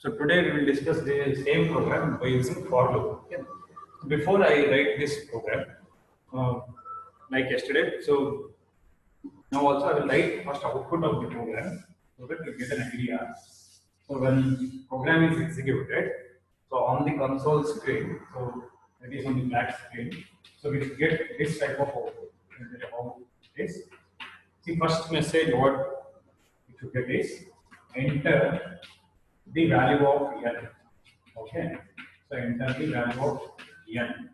So today we will discuss the same program by using for loop. Okay. Before I write this program, uh, like yesterday, so now also I will write first output of the program so that you get an idea. So when program is executed, so on the console screen, so that is on the black screen, so we get this type of output. How it is. See, first message what we should get is enter the value of n. Okay, so enter the value of n.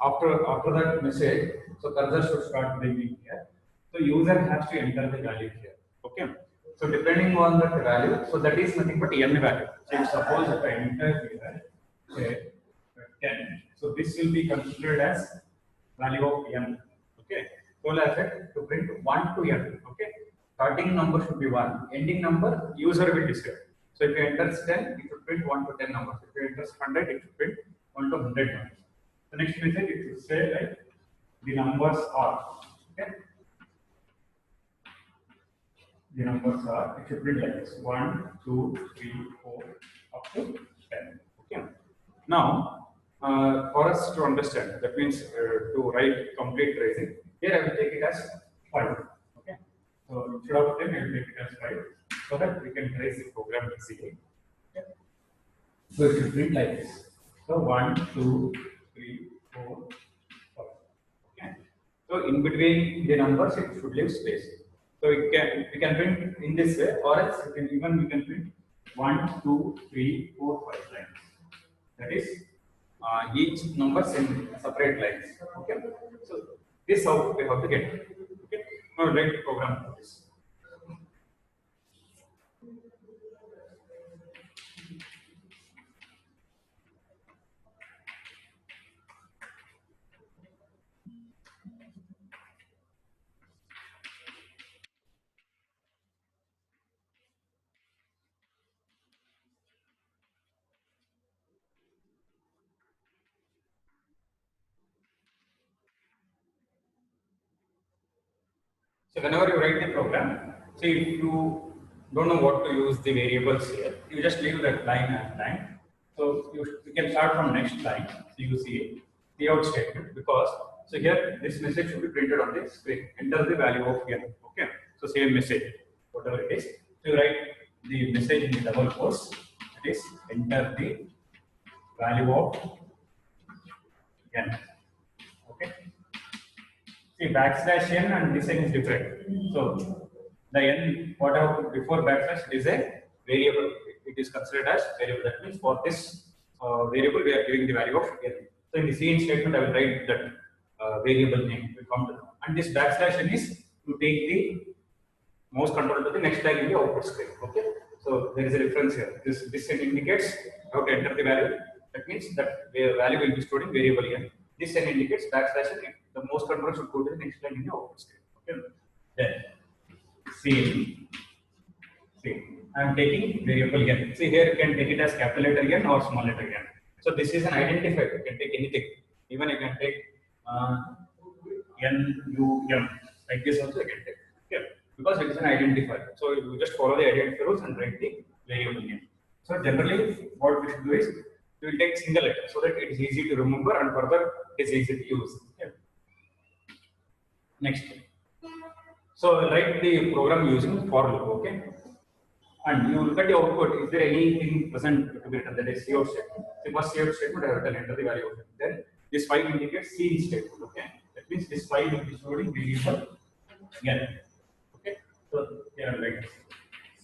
After that message, so cursor should start blinking here. So user has to enter the value here. Okay. So depending on that value, so that is nothing but n value. So if suppose if I enter here, say 10, so this will be considered as value of n. Okay. So let's say to print 1 to n. Okay. Starting number should be 1, ending number user will decide. So if you enter 10, it should print 1 to 10 numbers. If you enter 100, it should print 1 to 100 numbers. The next message it should say like the numbers are. Okay. The numbers are, it should print like this 1, 2, 3, 4 up to 10. Okay. Now, for us to understand, that means to write complete tracing, here I will take it as 5. Okay. So instead of 10, I will take it as 5 so that we can trace the program easily. Okay. So it should print like this. So 1, 2, 3, 4, 5. Okay. So in between the numbers, it should leave space. So we can print in this way, or else we can print 1, 2, 3, 4, 5 lines. That is each numbers in separate lines. Okay. So this how we have to get. Okay. Now write the program for this. So whenever you write the program, see if you don't know what to use the variables here, you just leave that line as line. So you can start from next line. So you see the out statement because so here this message should be printed on the screen. Enter the value of n. Okay. So same message, whatever it is. So you write the message in the double quotes. That is enter the value of n. Okay. See, backslash n and this n is different. So the n, whatever before backslash is a variable. It is considered as variable. That means for this variable we are giving the value of n. So in the cin statement I will write that variable name. Will come to know. And this backslash n is to take the mouse control to the next line in the output screen. Okay. So there is a difference here. This n indicates how to enter the value. That means that the value will be stored in variable n. This n indicates backslash n. The mouse control should go to the next line in the output screen. Okay. Then C. I am taking variable n. See here you can take it as capital letter n or small letter n. So this is an identifier. You can take anything. Even you can take n u m like this also you can take. Okay. Because it is an identifier. So you just follow the identifier rules and write the variable name. So generally what we should do is we will take single letter so that it is easy to remember and further it is easy to use. Okay. Next. So write the program using for loop. Okay. And you look at the output. Is there anything present to be written? That is CO statement. The first CO statement I have written enter the value of it. Then this file indicates cin statement. Okay. That means this file will be stored in variable n. Okay. So here I write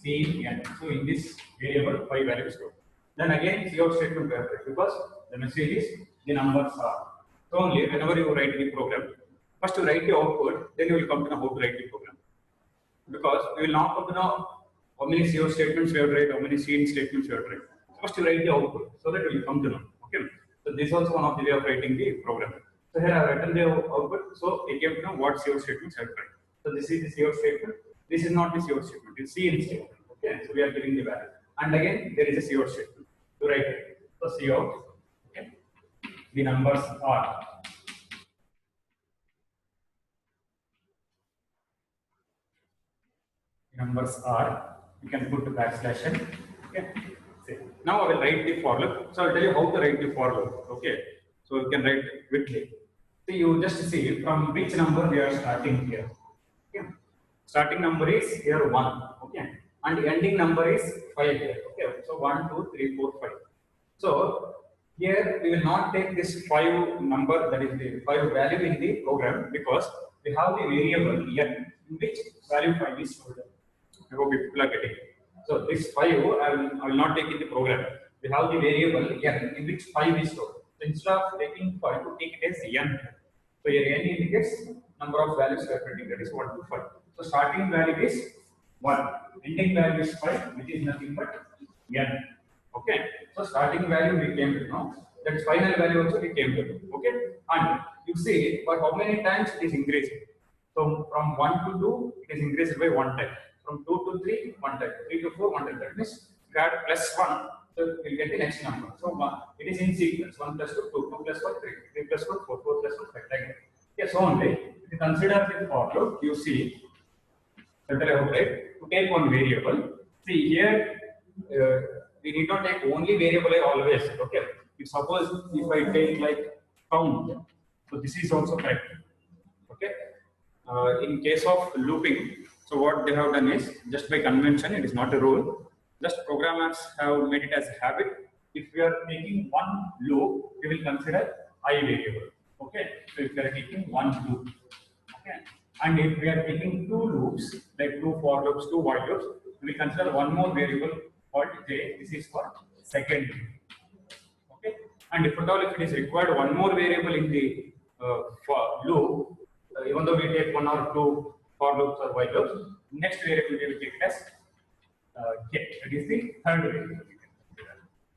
cin n. So in this variable 5 values stored. Then again CO statement we have written because the message is the numbers are. So only whenever you write the program, first you write the output, then you will come to know how to write the program. Because we will not come to know how many CO statements we have to write, how many cin statements we have to write. First you write the output, so that we will come to know. Okay. So this is also one of the way of writing the program. So here I have written the output, so I came to know what CO statements I have to write. So this is the CO statement. This is not the CO statement, it's cin statement. Okay. So we are giving the value. And again there is a CO statement to write it. So CO, okay. The numbers are. Numbers are, you can put backslash n. Okay. See. Now I will write the for loop. So I will tell you how to write the for loop. Okay. So you can write quickly. See, you just see from which number we are starting here. Okay. Starting number is here 1. Okay. And the ending number is 5 here. Okay. So 1, 2, 3, 4, 5. So here we will not take this 5 number, that is the 5 value in the program, because we have the variable n in which value 5 is stored. I hope people are getting it. So this 5 I will not take in the program. We have the variable n in which 5 is stored. So instead of taking 5, we take it as n. So here n indicates number of values we are printing, that is 1 to 5. So starting value is 1, ending value is 5, which is nothing but n. Okay. So starting value we came to know. That final value also we came to know. Okay. And you see for how many times it is increasing. So from 1 to 2, it is increased by 1 time. From 2 to 3, 1 time. 3 to 4, 1 time. That means we add plus 1, so we will get the next number. So it is in sequence. 1 plus 2, 2, 2 plus 1, 3, 3 plus 1, 4, 4 plus 1, 5. Like that. Yes, so only. If you consider the for loop, you see that I have right to take one variable. See here, we need not take only variable always. Okay. If suppose if I take like count, so this is also correct. Okay. In case of looping, so what they have done is just by convention, it is not a rule. Just programmers have made it as a habit. If we are taking one loop, we will consider I variable. Okay. So if we are taking one loop, okay, and if we are taking two loops, like two for loops, two while loops, we will consider one more variable called j. This is for second loop. Okay. And if at all, if it is required one more variable in the for loop, even though we take one or two for loops or while loops, next variable we will take as get. That is the third variable.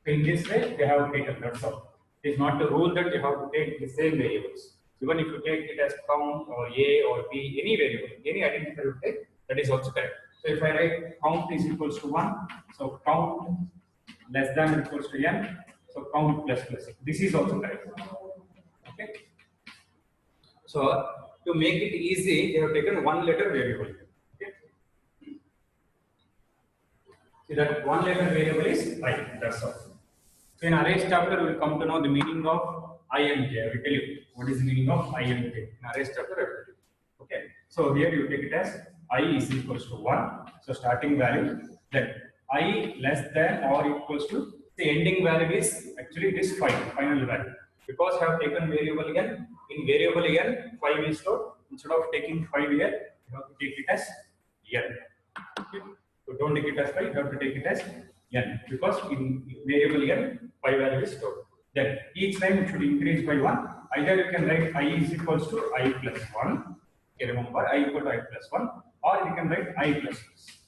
So in this way, they have taken, that's all. It is not the rule that you have to take the same variables. Even if you take it as count or a or b, any variable, any identifier you take, that is also correct. So if I write count is equals to 1, so count less than or equals to n, so count plus plus. This is also correct. Okay. So to make it easy, they have taken one letter variable. Okay. See that one letter variable is I. That's all. So in arrays chapter, we will come to know the meaning of I and j. I will tell you what is the meaning of I and j. In arrays chapter, I will tell you. Okay. So here you take it as I is equals to 1. So starting value, then I less than or equals to the ending value is actually this 5, final value. Because I have taken variable n, in variable n, 5 is stored. Instead of taking 5 here, you have to take it as n. Okay. So don't take it as 5, you have to take it as n, because in variable n, 5 value is stored. Then each time it should increase by 1. Either you can write I is equals to I plus 1. Okay, remember I equal to I plus 1, or you can write I plus plus.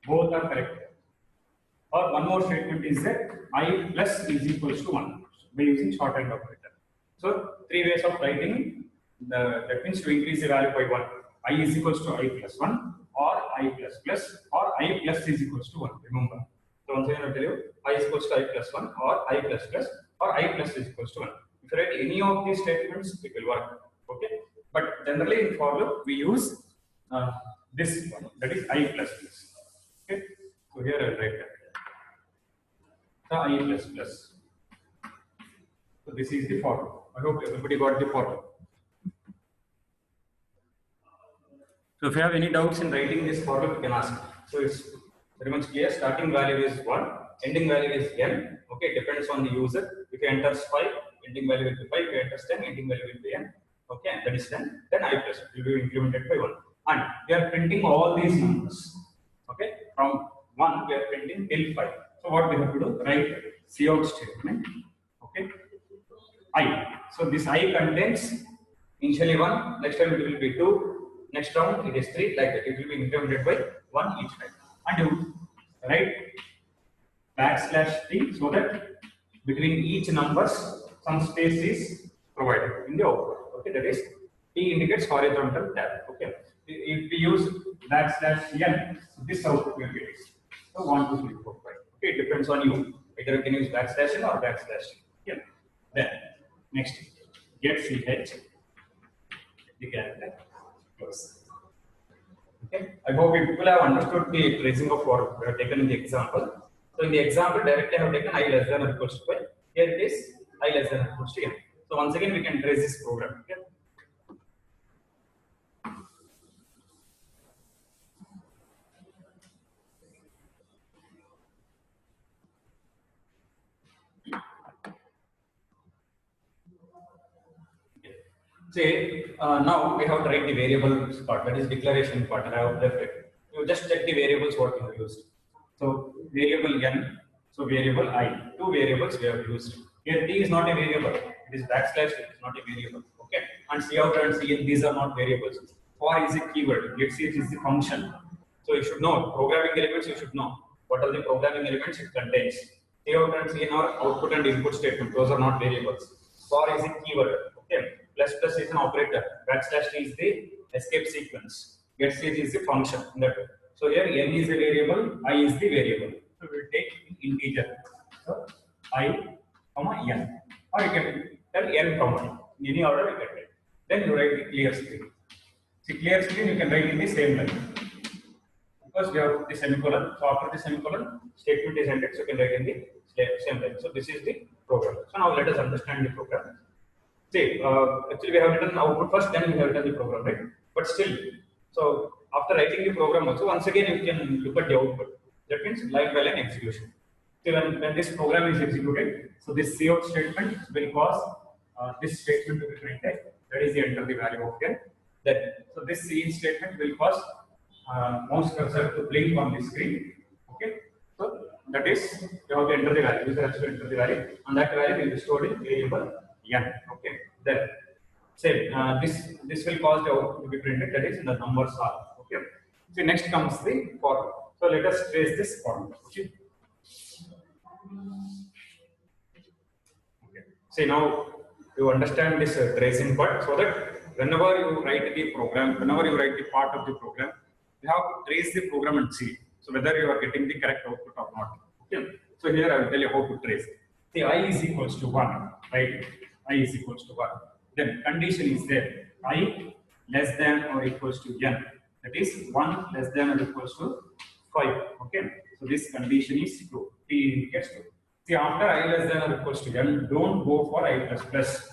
Both are correct. Or one more statement is that I plus is equals to 1 by using shorthand operator. So three ways of writing, that means to increase the value by 1. I is equals to I plus 1, or I plus plus, or I plus is equals to 1. Remember. So once again I will tell you, I is equals to I plus 1, or I plus plus, or I plus is equals to 1. If you write any of these statements, it will work. Okay. But generally in for loop, we use this one, that is I plus plus. Okay. So here I will write that. So I plus plus. So this is the for loop. I hope everybody got the for loop. So if you have any doubts in writing this for loop, you can ask. So it's very much clear. Starting value is 1, ending value is n. Okay, depends on the user. If he enters 5, ending value will be 5. If he enters 10, ending value will be n. Okay, that is 10. Then I plus will be incremented by 1. And we are printing all these numbers. Okay, from 1 we are printing till 5. So what we have to do? Write cout statement. Okay, I. So this I contains initially 1. Next time it will be 2. Next round it is 3. Like that. It will be incremented by 1 each time. And you write \3 so that between each numbers some space is provided in the output. Okay, that is T indicates horizontal tab. Okay, if we use \n, this output will be this. So 1, 2, 3, 4, 5. Okay, it depends on you. Either you can use \n or \n. Okay. Then next get ch the character close. Okay, I hope people have understood the tracing of what we have taken in the example. So in the example directly I have taken I less than or equals to 5. Here it is I less than or equals to n. So once again we can trace this program. Okay. Say now we have to write the variables part, that is declaration part, and I have left it. You just check the variables what you have used. So variable n, so variable I, two variables we have used. Here t is not a variable, it is backslash, it is not a variable. Okay, and C out and C in, these are not variables. For is a keyword, let's see it is the function. So you should know programming elements, you should know what are the programming elements it contains. C out and C in are output and input statement, those are not variables. For is a keyword. Okay. Plus plus is an operator. Backslash is the escape sequence. Get stage is the function. So here n is a variable, I is the variable. So we will take integer. So I, comma n. Or you can tell n comma. In any order you can write. Then you write the clear screen. See, clear screen you can write in the same line. Because we have the semicolon. So after the semicolon, statement is ended. So you can write in the same line. So this is the program. So now let us understand the program. See, actually we have written output first, then we have written the program, right? But still, so after writing the program also, once again you can look at the output. That means line by line execution. See, when this program is executed, so this cout statement will cause this statement to be printed. That is the enter the value of n. Then, so this cin statement will cause mouse cursor to blink on the screen. Okay, so that is you have to enter the value. User has to enter the value, and that value will be stored in variable n. Okay, then say this will cause the output to be printed, that is the numbers are. Okay, so next comes the for. So let us trace this for. Okay. Okay. See, now you understand this tracing part, so that whenever you write the program, whenever you write the part of the program, you have to trace the program and see. So whether you are getting the correct output or not. Okay. So here I will tell you how to trace. See, I is equals to 1, right? I is equals to 1. Then condition is there. I less than or equals to n. That is 1 less than or equals to 5. Okay. So this condition is true. T indicates true. See, after I less than or equals to n, don't go for I plus plus.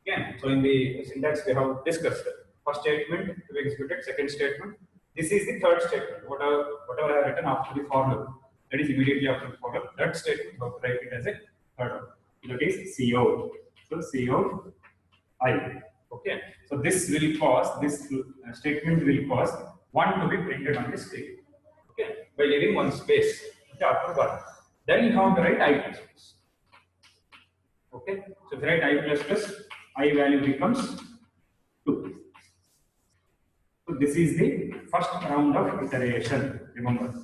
Again, so in the syntax we have discussed it. First statement to be executed, second statement. This is the third statement. Whatever I have written after the for loop, that is immediately after the for loop. That statement we have to write it as a third one. That is cout. So cout I. Okay. So this will cause, this statement will cause 1 to be printed on the screen. Okay. By leaving one space. Okay, after 1. Then you have to write I plus plus. Okay. So if you write I plus plus, I value becomes 2. So this is the first round of iteration. Remember,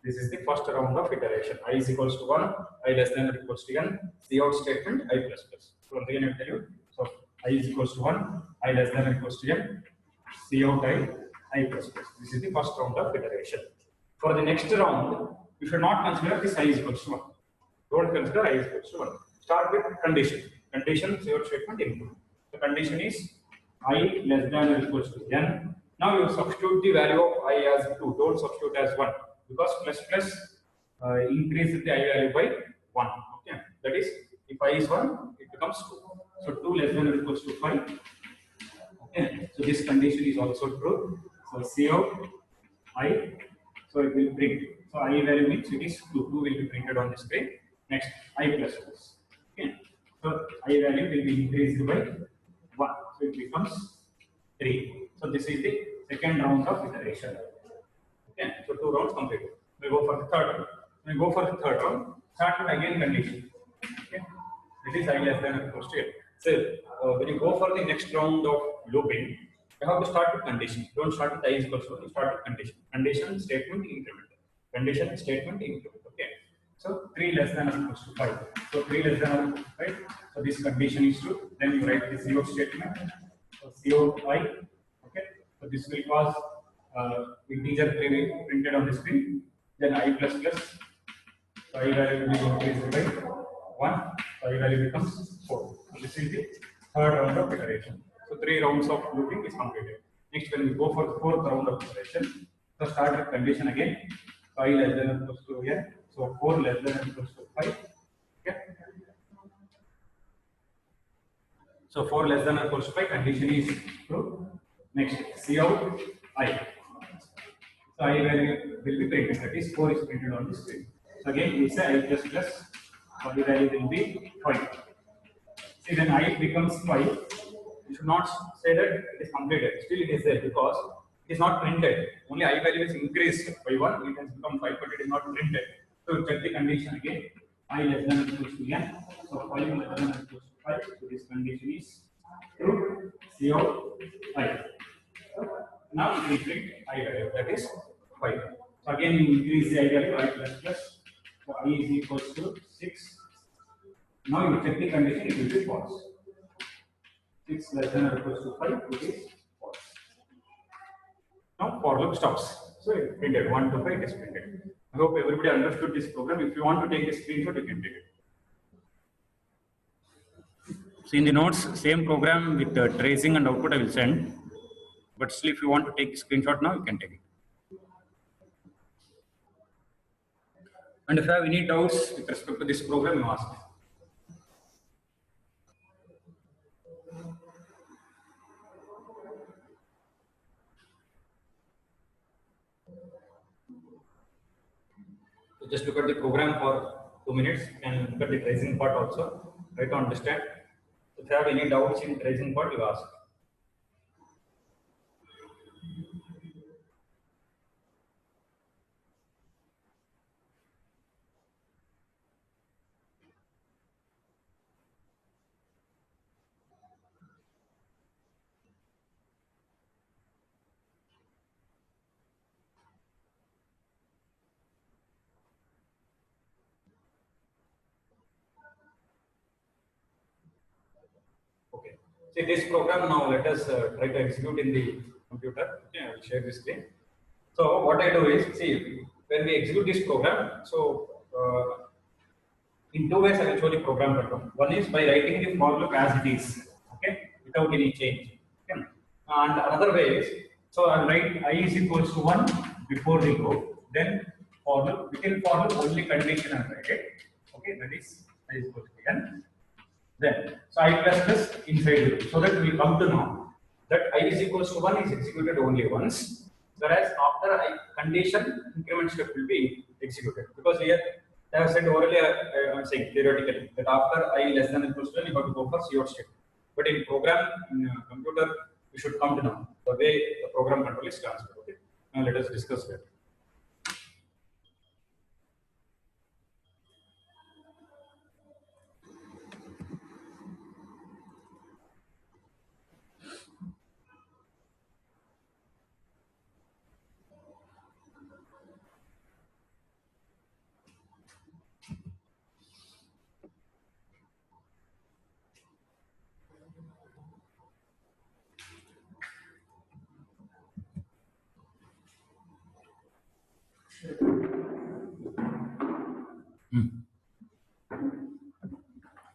this is the first round of iteration. I is equals to 1, I less than or equals to n, cout statement, I plus plus. So once again I will tell you. So I is equals to 1, I less than or equals to n, cout I plus plus. This is the first round of iteration. For the next round, you should not consider this I is equals to 1. Don't consider I is equals to 1. Start with condition. Condition, cout statement, input. The condition is I less than or equals to n. Now you substitute the value of I as 2. Don't substitute as 1 because plus plus increases the I value by 1. Okay, that is if I is 1, it becomes 2. So 2 less than or equals to 5. Okay, so this condition is also true. So cout I, so it will print. So I value means it is 2. 2 will be printed on the screen. Next I plus plus. Okay, so I value will be increased by 1. So it becomes 3. So this is the second round of iteration. Okay, so 2 rounds completed. We go for the third round. We go for the third round. Start with again condition. Okay, it is I less than or equals to n. So when you go for the next round of looping, you have to start with condition. Don't start with I is equals to 1. You start with condition. Condition, statement, increment. Condition, statement, increment. Okay. So 3 less than or equals to 5. So 3 less than or equals to 5. So this condition is true. Then you write the cout statement. So cout I. Okay. So this will cause integer printed on the screen. Then I plus plus. So I value will be increased by 1. So I value becomes 4. So this is the third round of iteration. So 3 rounds of looping is completed. Next, when we go for the fourth round of iteration, so start with condition again. So I less than or equals to n. So 4 less than or equals to 5. Okay. So 4 less than or equals to 5 condition is true. Next, see out I. So I value will be printed, that is 4 is printed on the screen. So again we say I plus plus, so the value will be 5. See, then I becomes 5. You should not say that it is completed. Still it is there because it is not printed. Only I value is increased by 1, it has become 5, but it is not printed. So check the condition again. I less than or equals to n. So 5 less than or equals to 5. So this condition is true. See out I. Now we will print I value, that is 5. So again you increase the I value, I plus plus. So I is equals to 6. Now you check the condition, it will be false. 6 less than or equals to 5, it is false. Now for loop stops. So it printed 1 to 5, it is printed. I hope everybody understood this program. If you want to take a screenshot, you can take it. So in the notes, same program with tracing and output I will send. But still, if you want to take a screenshot now, you can take it. And if you have any doubts with respect to this program, you ask. So just look at the program for 2 minutes and look at the tracing part also. Try to understand. If you have any doubts in tracing part, you ask. Okay. See this program now. Let us try to execute in the computer. Okay, I will share this screen. So what I do is, see, when we execute this program, so in 2 ways I will show the program control. One is by writing the for loop as it is, okay, without any change. Okay. And another way is, so I will write I is equals to 1 before the go. Then for loop, within for loop only condition I write it. Okay, that is I is equals to n. Then so I plus plus inside the loop, so that we come to know that I is equals to 1 is executed only once. Whereas after I condition, increment step will be executed, because here I have said orally, I am saying theoretically that after I less than or equals to 1, you have to go for COT step. But in program, in computer, we should come to know the way the program control is transferred. Okay. Now let us discuss that.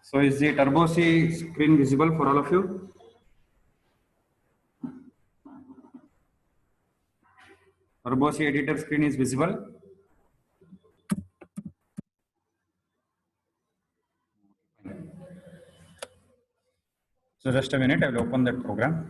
So is the Turbo C screen visible for all of you? Turbo C editor screen is visible. So just a minute, I will open that program.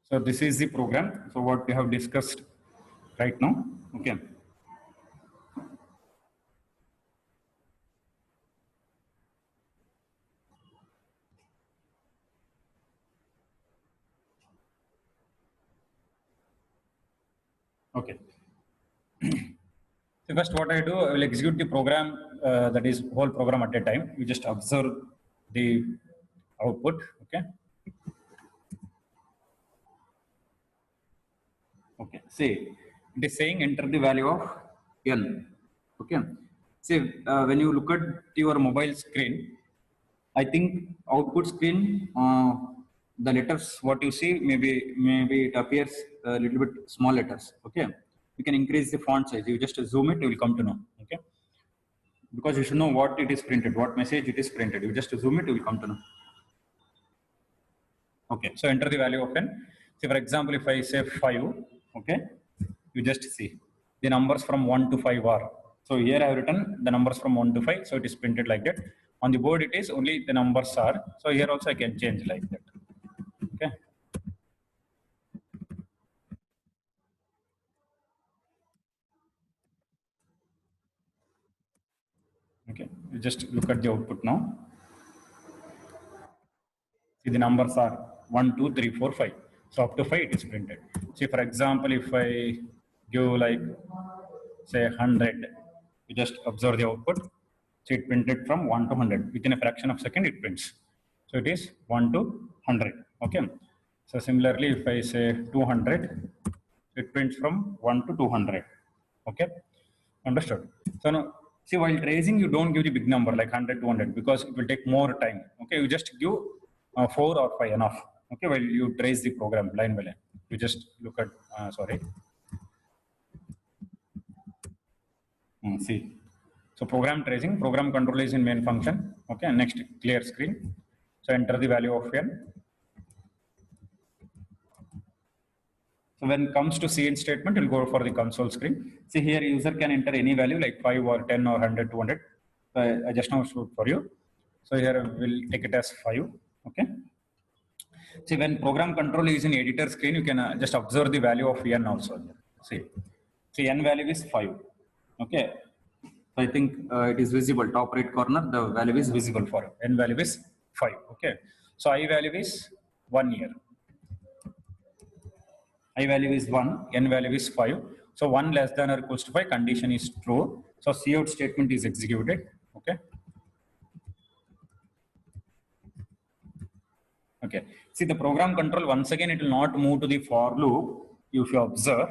So this is the program. So what we have discussed right now. Okay. Okay. So first what I do, I will execute the program, that is whole program at a time. You just observe the output. Okay. Okay. See, it is saying enter the value of n. Okay. See, when you look at your mobile screen, I think output screen, the letters what you see, maybe it appears a little bit small letters. Okay. You can increase the font size. You just zoom it, you will come to know. Okay, because you should know what it is printed, what message it is printed. You just zoom it, you will come to know. Okay, so enter the value of n. See, for example, if I say 5, okay, you just see the numbers from 1 to 5 are. So here I have written the numbers from 1 to 5, so it is printed like that. On the board, it is only the numbers are. So here also I can change like that. Okay. Okay, you just look at the output now. See, the numbers are 1, 2, 3, 4, 5. So up to 5 it is printed. See, for example, if I give like say 100, you just observe the output. So it printed from 1 to 100. Within a fraction of a second it prints. So it is 1 to 100. Okay. So similarly, if I say 200, it prints from 1 to 200. Okay. Understood. So now, see, while tracing, you don't give the big number like 100, 200 because it will take more time. Okay. You just give 4 or 5 enough. Okay. While you trace the program line by line, you just look at, sorry. See. So program tracing, program control is in main function. Okay, next clear screen. So enter the value of n. So when it comes to cin statement, we'll go for the console screen. See here, user can enter any value like 5 or 10 or 100, 200. So I just now showed for you. So here we'll take it as 5. Okay. See, when program control is in editor screen, you can just observe the value of n also. See, n value is 5. Okay. I think it is visible, top right corner, the value is visible for you. N value is 5. Okay. So I value is 1 year. I value is 1, N value is 5. So 1 less than or equals to 5, condition is true. So cout statement is executed. Okay. Okay. See, the program control, once again, it will not move to the for loop if you observe,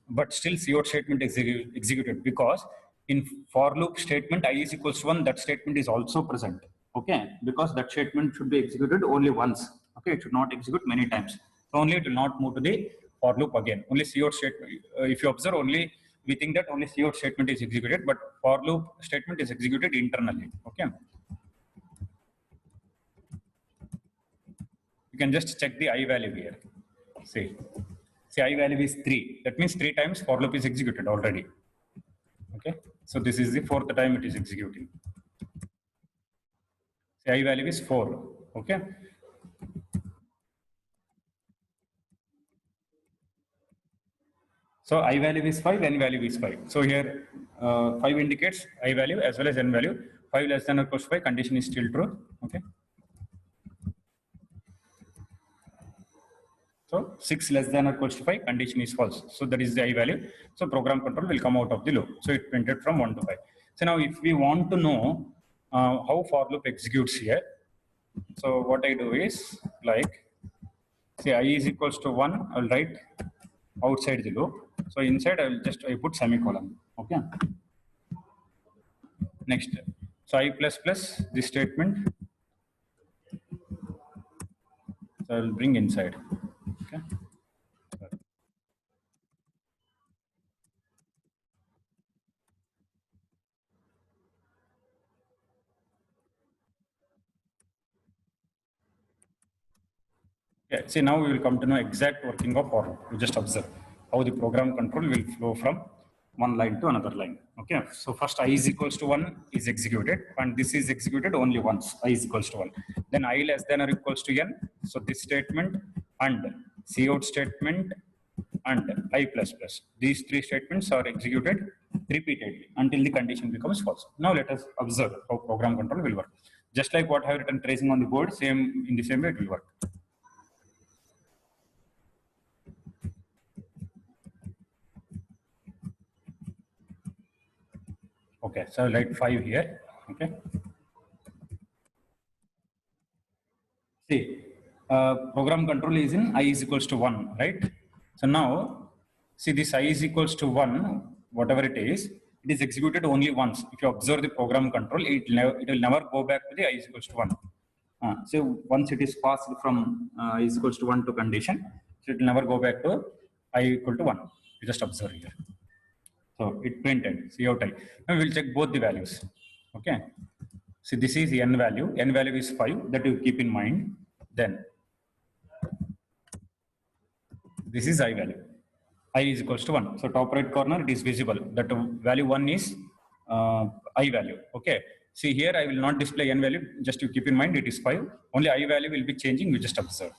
but still cout statement is executed because in for loop statement I is equals to 1, that statement is also present. Okay, because that statement should be executed only once. Okay, it should not execute many times. So only it will not move to the for loop again. Only cout statement, if you observe, only we think that only cout statement is executed, but for loop statement is executed internally. Okay. You can just check the I value here. See I value is 3. That means 3 times for loop is executed already. Okay, so this is the 4th time it is executing. See, I value is 4. Okay. So I value is 5, N value is 5. So here 5 indicates I value as well as N value. 5 less than or equals to 5, condition is still true. Okay. So 6 less than or equals to 5, condition is false. So that is the I value. So program control will come out of the loop. So it printed from 1 to 5. So now if we want to know how for loop executes here, so what I do is like, say I is equals to 1, I'll write outside the loop. So inside I put semicolon. Okay. Next. So I plus plus this statement. So I'll bring inside. Okay. Yeah, see now we will come to know exact working of for loop. You just observe how the program control will flow from one line to another line. Okay, so first I is equals to 1 is executed, and this is executed only once. I is equals to 1. Then I less than or equals to n. So this statement and cout statement and I plus plus. These 3 statements are executed repeatedly until the condition becomes false. Now let us observe how program control will work. Just like what I have written tracing on the board, same in the same way it will work. Okay, so I'll write 5 here. Okay. See, program control is in I is equals to 1, right? So now, see this I is equals to 1, whatever it is executed only once. If you observe the program control, it will never go back to the I is equals to 1. So once it is passed from I is equals to 1 to condition, so it will never go back to I equal to 1. You just observe here. So it printed cout I. Now we will check both the values. Okay. So this is n value. N value is 5. That you keep in mind. Then this is I value. I is equals to 1. So top right corner it is visible. That value 1 is I value. Okay. See here I will not display n value. Just you keep in mind it is 5. Only I value will be changing. You just observe.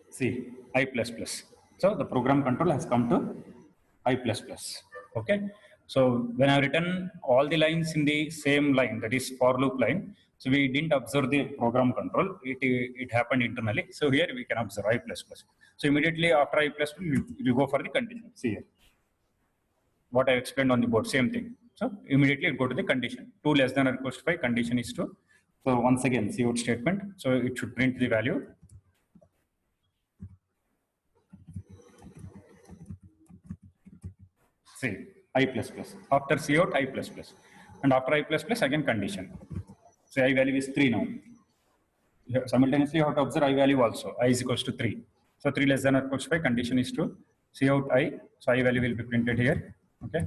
See I plus plus. So the program control has come to I plus plus. Okay. So when I written all the lines in the same line, that is for loop line, so we didn't observe the program control. It happened internally. So here we can observe I plus plus. So immediately after I plus plus, you go for the condition. See here. What I explained on the board, same thing. So immediately go to the condition. 2 less than or equals to 5, condition is true. So once again, cout statement. So it should print the value. See I plus plus. After cout I plus plus, and after I plus plus again condition. So I value is 3 now. Simultaneously you have to observe I value also. I is equals to 3. So 3 less than or equals to 5, condition is true. Cout I. So I value will be printed here. Okay.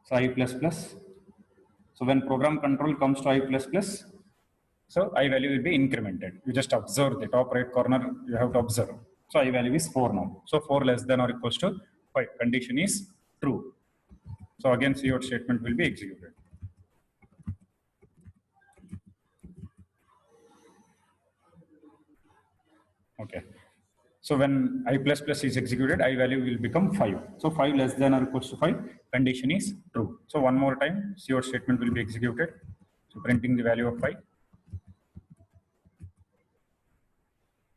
So I plus plus. So when program control comes to I plus plus, so I value will be incremented. You just observe the top right corner, you have to observe. So I value is 4 now. So 4 less than or equals to 5. Condition is true. So again cout statement will be executed. Okay. So when I plus plus is executed, I value will become 5. So 5 less than or equals to 5, condition is true. So one more time, cout statement will be executed. So printing the value of 5.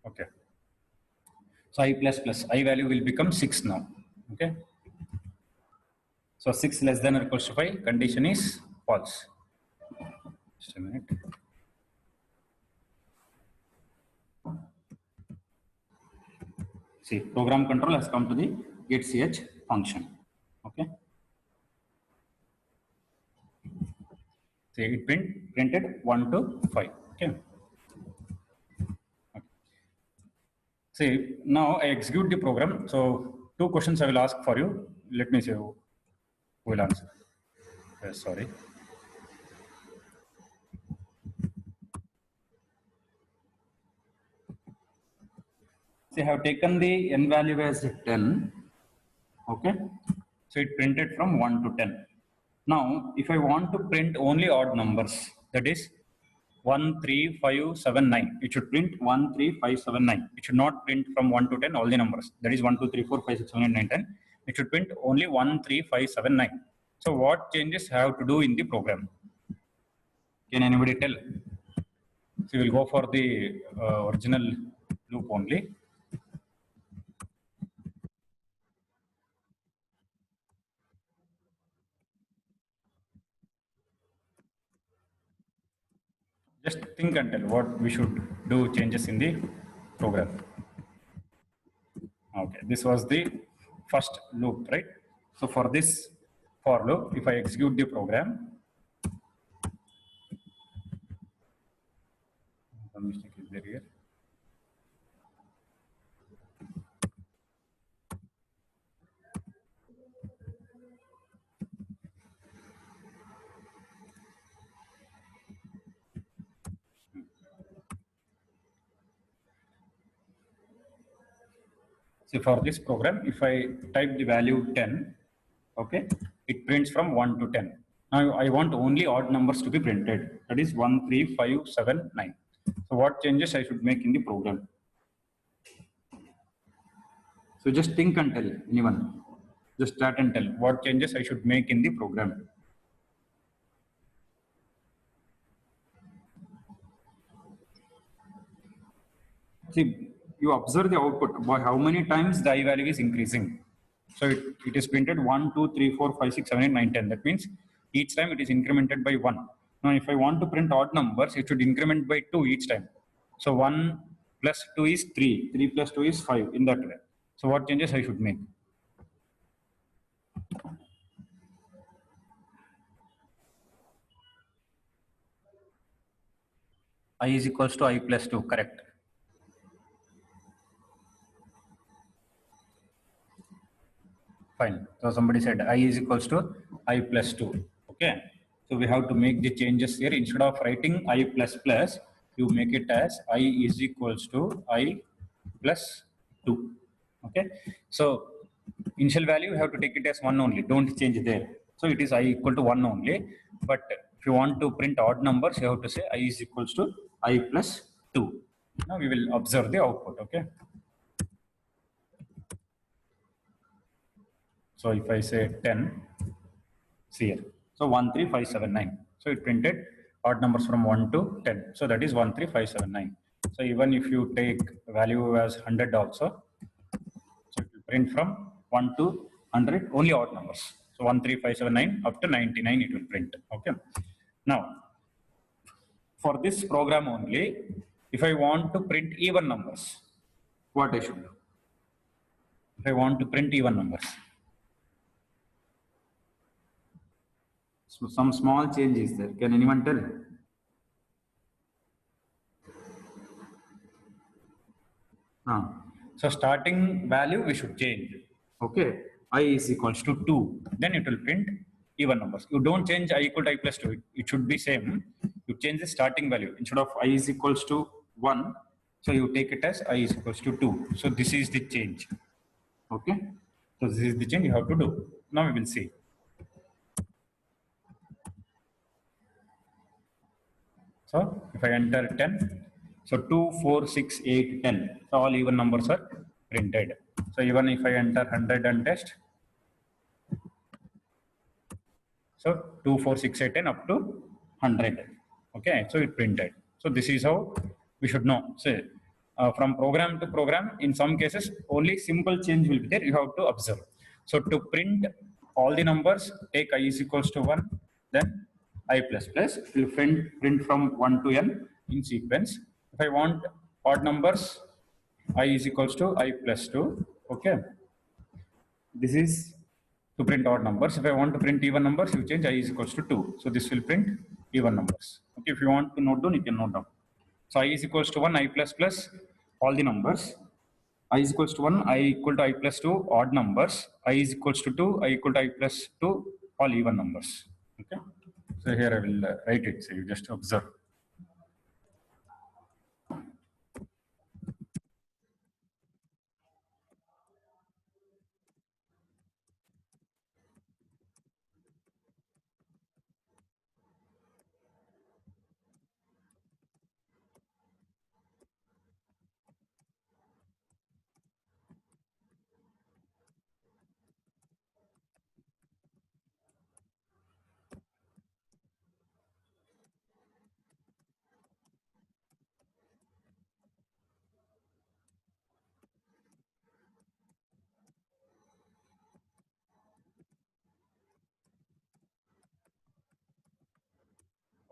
Okay. So I plus plus, I value will become 6 now. Okay. So 6 less than or equals to 5, condition is false. Just a minute. See, program control has come to the getch function. Okay. See, it printed 1 to 5. Okay. See, now I execute the program. So 2 questions I will ask for you. Let me see who will answer. Sorry. See, I have taken the n value as 10. Okay. So it printed from 1 to 10. Now, if I want to print only odd numbers, that is 1, 3, 5, 7, 9. It should print 1, 3, 5, 7, 9. It should not print from 1 to 10 all the numbers. That is 1, 2, 3, 4, 5, 6, 7, 8, 9, 10. It should print only 1, 3, 5, 7, 9. So what changes I have to do in the program? Can anybody tell? So we will go for the original loop only. Just think and tell what we should do changes in the program. Okay, this was the first loop, right? So for this for loop, if I execute the program, some mistake is there here. So for this program, if I type the value 10, okay, it prints from 1 to 10. Now I want only odd numbers to be printed. That is 1, 3, 5, 7, 9. So what changes I should make in the program? So just think and tell anyone. Just start and tell what changes I should make in the program. See, you observe the output by how many times the I value is increasing. So it is printed 1, 2, 3, 4, 5, 6, 7, 8, 9, 10. That means each time it is incremented by 1. Now, if I want to print odd numbers, it should increment by 2 each time. So 1 plus 2 is 3. 3 plus 2 is 5 in that way. So what changes I should make? I is equals to I plus 2, correct. Fine. So somebody said I is equals to I plus 2. Okay. So we have to make the changes here. Instead of writing I plus plus, you make it as I is equals to I plus 2. Okay. So initial value, you have to take it as 1 only. Don't change there. So it is I equal to 1 only. But if you want to print odd numbers, you have to say I is equals to I plus 2. Now we will observe the output. Okay. So if I say 10, see here. So 13579. So it printed odd numbers from 1 to 10. So that is 13579. So even if you take value as 100 also, so it will print from 1 to 100 only odd numbers. So 13579 up to 99 it will print. Okay. Now for this program only, if I want to print even numbers, what I should do? If I want to print even numbers, so some small change is there. Can anyone tell? So starting value we should change. Okay, I is equals to 2. Then it will print even numbers. You don't change I equal to I plus 2. It should be same. You change the starting value. Instead of I is equals to 1, so you take it as I is equals to 2. So this is the change. Okay, so this is the change you have to do. Now we will see. So if I enter 10, so 2, 4, 6, 8, 10, so all even numbers are printed. So even if I enter 100 and test, so 2, 4, 6, 8, 10 up to 100. Okay, so it printed. So this is how we should know. So from program to program, in some cases, only simple change will be there. You have to observe. So to print all the numbers, take I is equals to 1, then I plus plus will print from 1 to n in sequence. If I want odd numbers, I is equals to I plus 2. Okay. This is to print odd numbers. If I want to print even numbers, you change I is equals to 2. So this will print even numbers. Okay, if you want to note down, you can note down. So I is equals to 1, I plus plus, all the numbers. I is equals to 1, I equal to I plus 2, odd numbers. I is equals to 2, I equal to I plus 2, all even numbers. Okay. So here I will write it, so you just observe.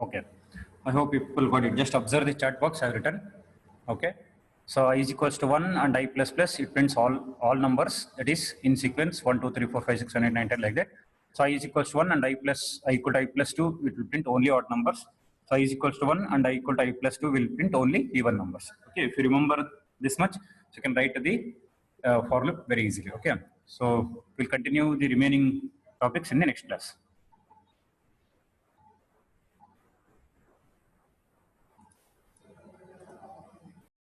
Okay, I hope people got it. Just observe the chat box I have written. Okay, so I is equals to 1 and I plus plus, it prints all numbers, that is in sequence 1, 2, 3, 4, 5, 6, 7, 8, 9, 10 like that. So I is equals to 1 and I equal to I plus 2, it will print only odd numbers. So I is equals to 1 and I equal to I plus 2 will print only even numbers. Okay, if you remember this much, so you can write the for loop very easily. Okay, so we'll continue the remaining topics in the next class.